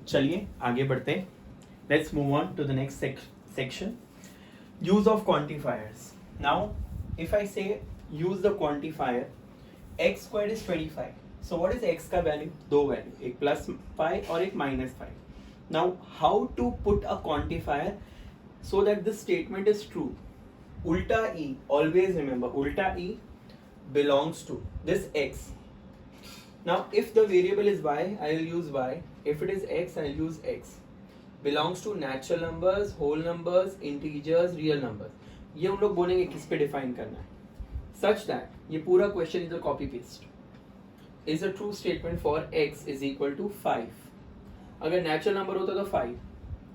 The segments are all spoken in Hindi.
चलिए आगे बढ़ते हैं. Let's move on to the next section. Use of quantifiers. Now, if I say use the quantifier, x squared is 25. So what is x का वैल्यू? दो वैल्यू, एक प्लस 5 और एक minus 5. Now, how to put a quantifier so that this statement is true? Ulta e, always remember, ulta e belongs to this x. Now, if the variable is y, I will use y. If it is x, I will use x. Belongs to natural numbers, whole numbers, integers, real numbers. ये हम लोग बोलेंगे किस पे डिफाइन करना है. Such that ये पूरा क्वेश्चन इधर copy paste. Is a true statement for x is equal to 5. अगर नेचुरल नंबर होता तो 5,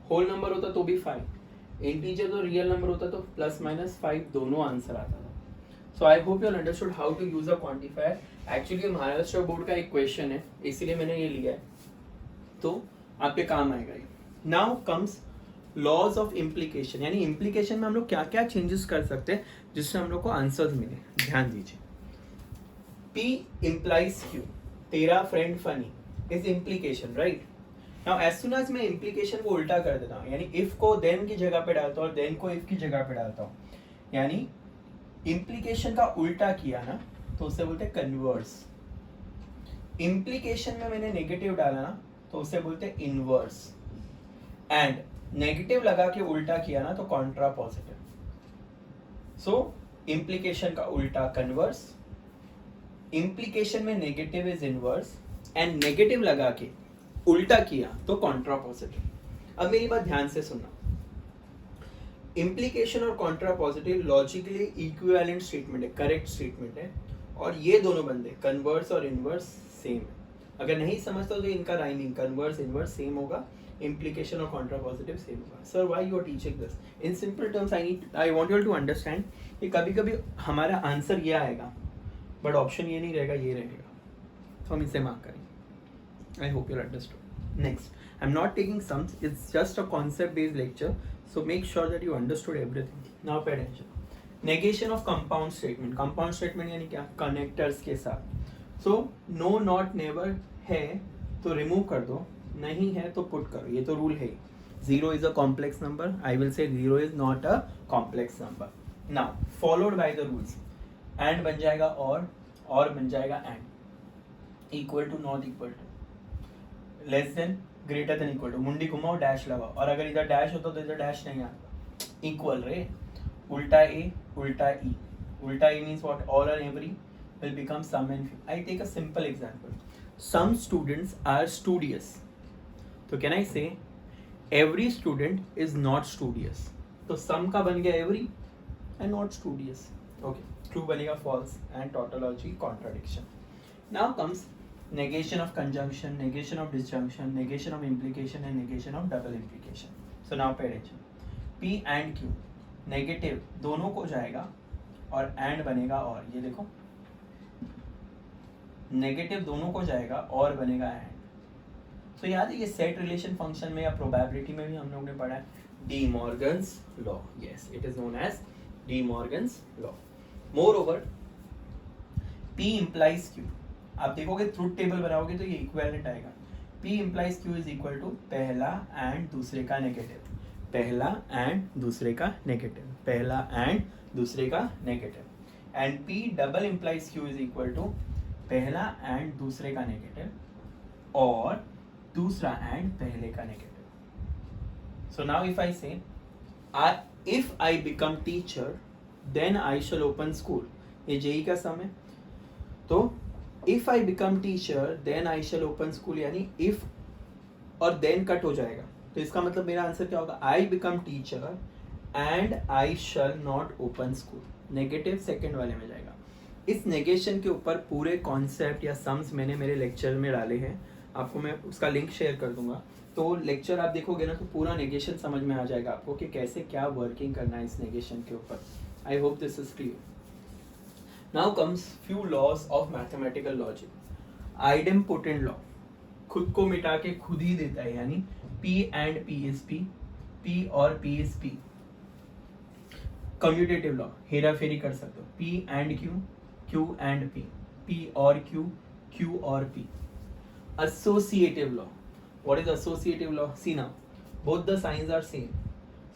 होल नंबर होता तो भी 5, इंटीजर तो रियल नंबर होता तो प्लस माइनस 5 दोनों आंसर आता था. So I hope you understood how to use a quantifier. Actually Maharashtra board का एक क्वेश्चन है, इसीलिए मैंने ये लिया है, तो आपके काम आएगा ये. Now comes laws of implication, यानी इम्प्लीकेशन में हम लोग क्या क्या चेंजेस कर सकते हैं जिससे हम लोग को आंसर्स मिले. ध्यान दीजिए. P implies Q, तेरा friend funny is implication, right. Now as soon as मैं इम्प्लीकेशन को उल्टा कर देता हूँ, यानी इफ को देन की जगह पे डालता हूँ और देन को इफ की जगह पे डालता हूँ, यानी इम्प्लीकेशन का उल्टा किया ना तो उसे बोलते हैं कन्वर्स. इम्प्लीकेशन में मैंने नेगेटिव डाला ना तो उसे बोलते हैं इनवर्स. एंड नेगेटिव लगा के उल्टा किया ना तो कॉन्ट्रा पॉजिटिव. सो इम्प्लीकेशन का उल्टा कन्वर्स, इम्प्लीकेशन में negative is inverse, and negative लगा के उल्टा किया तो कॉन्ट्रा पॉजिटिव. अब मेरी बात ध्यान से सुनना. इम्प्लीकेशन और Contra positive logically equivalent statement है, करेक्ट स्टेटमेंट है, और ये दोनों बंदे कन्वर्स और इनवर्स सेम है. अगर नहीं समझता तो इनका राइमिंग कन्वर्स इनवर्स सेम होगा, implication और contra positive सेम होगा. Sir, why you are teaching this? In simple terms, I want you all to understand कि कभी कभी हमारा आंसर ये आएगा बट ऑप्शन ये नहीं रहेगा, ये रहेगा, तो हम इसे मार्क करेंगे. आई hope you understood. Next, I am not taking sums, it's just a concept based lecture, so make sure that you understood everything. Now pay attention. Negation of compound statement. Compound statement यानी क्या? कनेक्टर्स के साथ. सो नो नॉट नेवर है तो रिमूव कर दो, नहीं है तो पुट करो, ये तो रूल है. 0 is a complex number, I will say 0 is not a complex number. Now followed by the rules. And बन जाएगा और बन जाएगा and. Equal to not equal to, less than greater than equal to, मुंडी घुमाओ डैश लगाओ, और अगर इधर डैश होता तो इधर डैश नहीं आता. इक्वल रे, उल्टा ए उल्टा ई. उल्टा ए मीन्स व्हाट? ऑल और every will become some and few. I take a simple example. Some students are studious. तो can I say every student is not studious? तो some का बन गया every and not studious. Okay. True बनेगा false and tautology contradiction. Now comes negation of conjunction, negation of disjunction, negation of implication and negation of double implication. So now pay attention. P and Q negative दोनों को जाएगा और and बनेगा और. ये देखो नेगेटिव दोनों को जाएगा और बनेगा एंड. सो याद है ये सेट रिलेशन फंक्शन में या प्रोबेबिलिटी में भी हम लोग ने पढ़ा है, De Morgan's law. Yes, it is known as De Morgan's law. Moreover P implies Q. आप देखोगे ट्रुथ टेबल बनाओगे तो ये इक्विवेलेंट आएगा. P implies Q is equal to पहला एंड दूसरे का नेगेटिव, पहला एंड दूसरे का नेगेटिव, पहला एंड दूसरे का negative. And P double implies Q is equal to पहला एंड दूसरे का नेगेटिव और दूसरा एंड पहले का negative. So now if I say if I become teacher then I shall open school. ये जेई का सम है, तो if I become teacher then I shall open school, यानी इफ और देन कट हो जाएगा, तो इसका मतलब मेरा आंसर क्या होगा? I become teacher and I shall not open school. Negative second वाले में जाएगा. इस नेगेशन के ऊपर पूरे कॉन्सेप्ट या सम्स मैंने मेरे लेक्चर में डाले हैं, आपको मैं उसका लिंक शेयर कर दूंगा. तो लेक्चर आप देखोगे ना तो पूरा नेगेशन समझ में आ जाएगा आपको कि कैसे क्या वर्किंग करना है इस नेगेशन के ऊपर. I hope this is clear. Now comes few laws of mathematical logic. Idempotent law, खुद को मिटा के खुद ही देता है, यानी P and P is P, P और P is P. Commutative law, हेरा फेरी कर सकते हो, P and Q, Q and P, P और Q, Q और P. Associative law, What is associative law? See now, both the signs are same,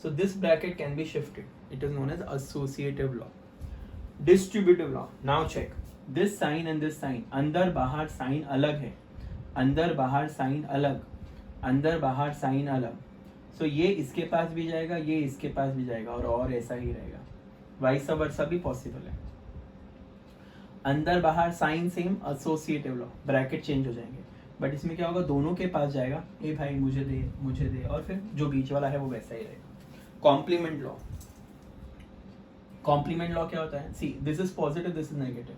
so this bracket can be shifted. It is known as associative law. Distributive law. Now check this sign and this sign. अंदर बाहर साइन अलग है, अंदर बाहर साइन अलग, अंदर बाहर साइन अलग. सो ये इसके पास भी जाएगा, ये इसके पास भी जाएगा, और ऐसा ही रहेगा. वाइस वर्सा भी पॉसिबल है. अंदर बाहर sign same, associative law, bracket change हो जाएंगे. बट इसमें क्या होगा, दोनों के पास जाएगा, ए भाई मुझे दे, और फिर जो बीच वाला है वो वैसा ही रहेगा. Complement law. कॉम्प्लीमेंट लॉ क्या होता है? See, this is positive, this is negative.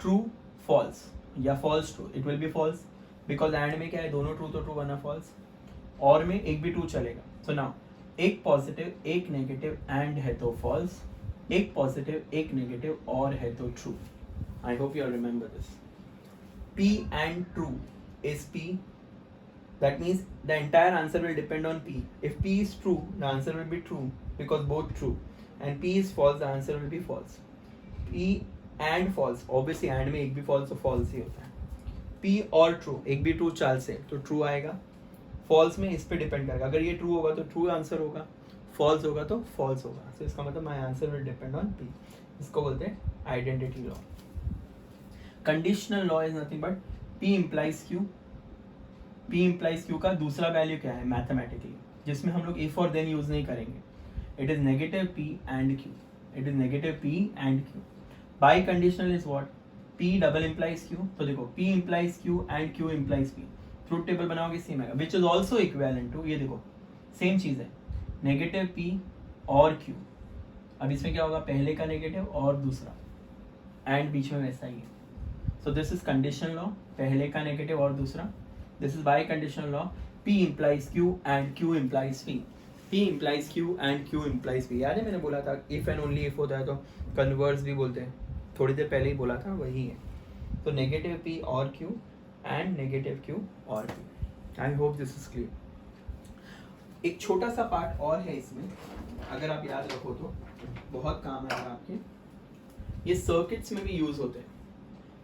True false या false true, it will be false because and में क्या है, दोनों ट्रू तो ट्रू वरना फॉल्स. और में एक भी ट्रू चलेगा. सो नाउ एक पॉजिटिव एक नेगेटिव एंड है तो फॉल्स, एक पॉजिटिव एक नेगेटिव और है तो true. I hope you remember this. P and true is P. That means the entire answer will depend on P. If P is true, the answer will be true because both true. And P is false, the answer will be false. P and false, obviously and में एक भी false तो false ही होता है. P और true, एक भी true चाल से तो true आएगा. False में इस पे depend करेगा. अगर ये true होगा तो true answer होगा, false होगा तो false होगा. So इसका मतलब my answer will depend on P. इसको बोलते हैं identity law. Conditional law is nothing but P implies Q. P implies Q का दूसरा वैल्यू क्या है मैथमेटिकली, जिसमें हम लोग if और then यूज नहीं करेंगे. It is negative P and Q. It is negative P and Q. Biconditional is what? P double implies Q. तो देखो P implies Q and Q implies P. Truth table बनाओगे सेम आएगा. Which is also equivalent to, ये देखो सेम चीज़ है, नेगेटिव P और Q. अब इसमें क्या होगा, पहले का नेगेटिव और दूसरा एंड बीच में वैसा ही है. So this is conditional law, पहले का नेगेटिव और दूसरा. This is biconditional law. P implies Q and Q implies P. P implies Q and Q implies P. याद है मैंने बोला था if and only if होता है तो कन्वर्स भी बोलते हैं, थोड़ी देर पहले ही बोला था, वही है. तो नेगेटिव P और Q एंड नेगेटिव Q और Q. I hope this is clear. एक छोटा सा पार्ट और है इसमें, अगर आप याद रखो तो बहुत काम है आपके. ये सर्किट्स में भी यूज होते हैं.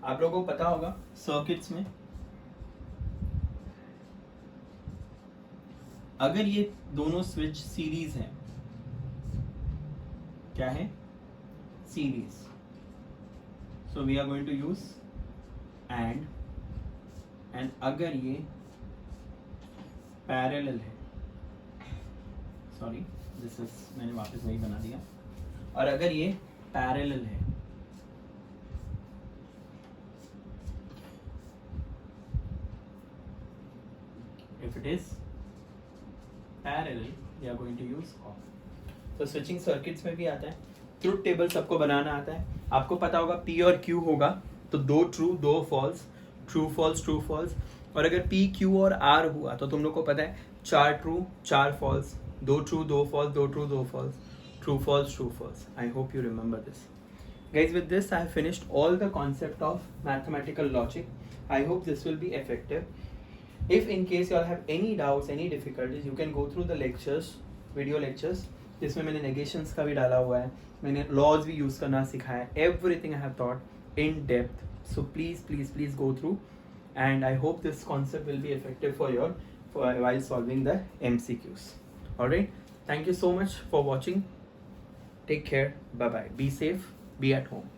आप लोगों को पता होगा सर्किट्स में अगर ये दोनों स्विच सीरीज हैं, क्या है, series, so we are going to use and अगर ये पैरेलल है, सॉरी दिस इज, मैंने वापस वही बना दिया, और अगर ये पैरेलल है, if it is parallel we are going to use or. तो स्विचिंग सर्किट्स में भी आता है. ट्रूथ टेबल सबको बनाना आता है. आपको पता होगा P और Q होगा तो दो ट्रू दो फॉल्स, ट्रू फॉल्स. और अगर P Q और R हुआ तो तुम लोग को पता है चार ट्रू चार फॉल्स, दो ट्रू दो फॉल्स, दो ट्रू दो false, true false. I hope you remember this. Guys, with this I have finished all the concept of mathematical logic. I hope this will be effective. If in case you all have any doubts, any difficulties, you can go through the lectures, video lectures, जिसमें मैंने negations का भी डाला हुआ है, मैंने laws भी use करना सिखाया है. Everything I have taught in depth. So please go through, and I hope this concept will be effective for while solving the MCQs. Alright, thank you so much for watching. Take care. Bye bye. Be safe. Be at home.